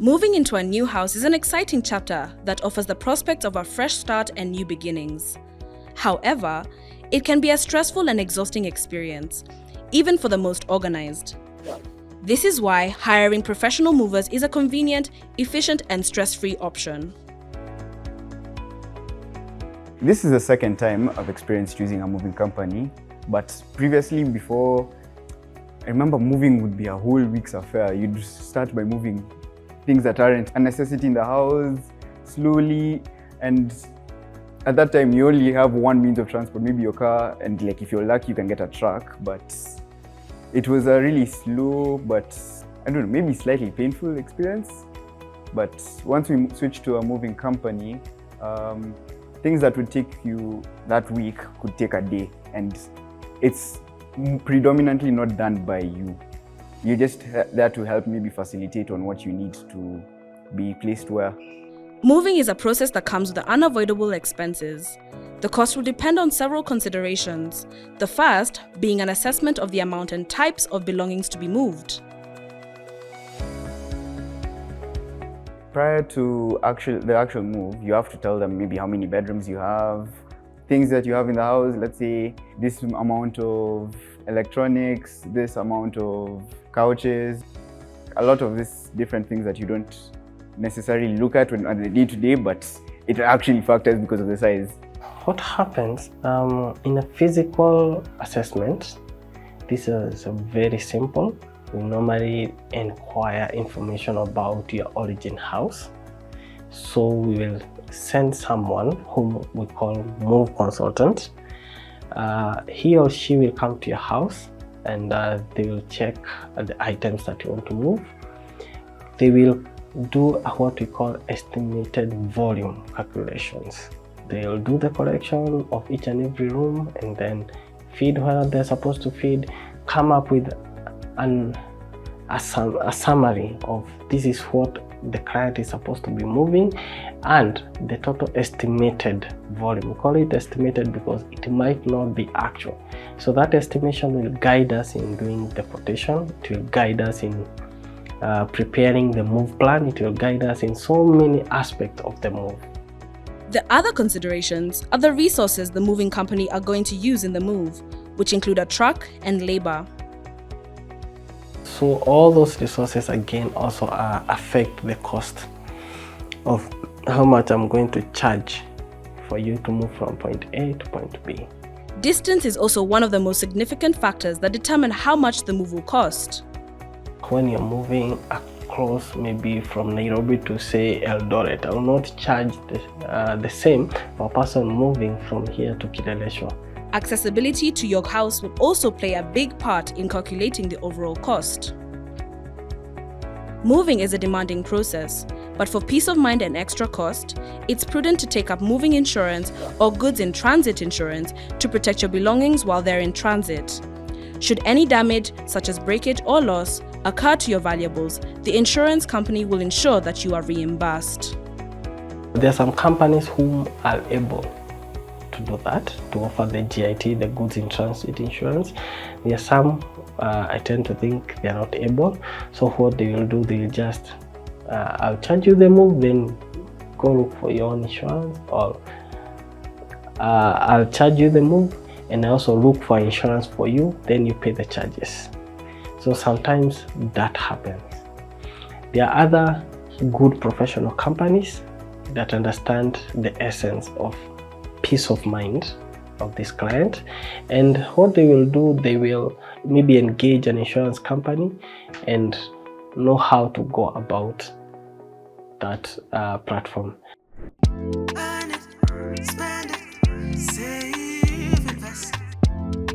Moving into a new house is an exciting chapter that offers the prospect of a fresh start and new beginnings. However, it can be a stressful and exhausting experience, even for the most organized. This is why hiring professional movers is a convenient, efficient, and stress-free option. This is the second time I've experienced using a moving company, but previously, before, I remember moving would be a whole week's affair. You'd start by moving things that aren't a necessity in the house, slowly, and at that time you only have one means of transport, maybe your car, and like if you're lucky you can get a truck, but it was a really slow, but I don't know, maybe slightly painful experience. But once we switched to a moving company, things that would take you that week could take a day, and it's predominantly not done by you. You're just there to help maybe facilitate on what you need to be placed where. Moving is a process that comes with the unavoidable expenses. The cost will depend on several considerations, the first being an assessment of the amount and types of belongings to be moved. Prior to the actual move, you have to tell them maybe how many bedrooms you have, things that you have in the house, let's say this amount of electronics, this amount of couches, a lot of these different things that you don't necessarily look at on the day-to-day, but it actually factors because of the size. What happens in a physical assessment, this is very simple. We normally inquire information about your origin house. So we will send someone whom we call move consultant. He or she will come to your house and they will check the items that you want to move. They will do what we call estimated volume calculations. They'll do the collection of each and every room and then feed where they're supposed to feed, come up with a summary of this is what the client is supposed to be moving and the total estimated volume. We call it estimated because it might not be actual. So that estimation will guide us in doing the quotation, it will guide us in preparing the move plan, it will guide us in so many aspects of the move. The other considerations are the resources the moving company are going to use in the move, which include a truck and labor. So all those resources again also affect the cost of how much I'm going to charge for you to move from point A to point B. Distance is also one of the most significant factors that determine how much the move will cost. When you're moving across maybe from Nairobi to say Eldoret, I will not charge the same for a person moving from here to Kileleshwa. Accessibility to your house will also play a big part in calculating the overall cost. Moving is a demanding process, but for peace of mind and extra cost, it's prudent to take up moving insurance or goods in transit insurance to protect your belongings while they're in transit. Should any damage, such as breakage or loss, occur to your valuables, the insurance company will ensure that you are reimbursed. There are some companies who are able to do that, to offer the GIT, the goods in transit insurance. There are some, I tend to think they are not able. So what they will do, they will just, I'll charge you the move, then go look for your own insurance, or I'll charge you the move and I also look for insurance for you, then you pay the charges. So sometimes that happens. There are other good professional companies that understand the essence of peace of mind of this client, and what they will do, they will maybe engage an insurance company and know how to go about that platform.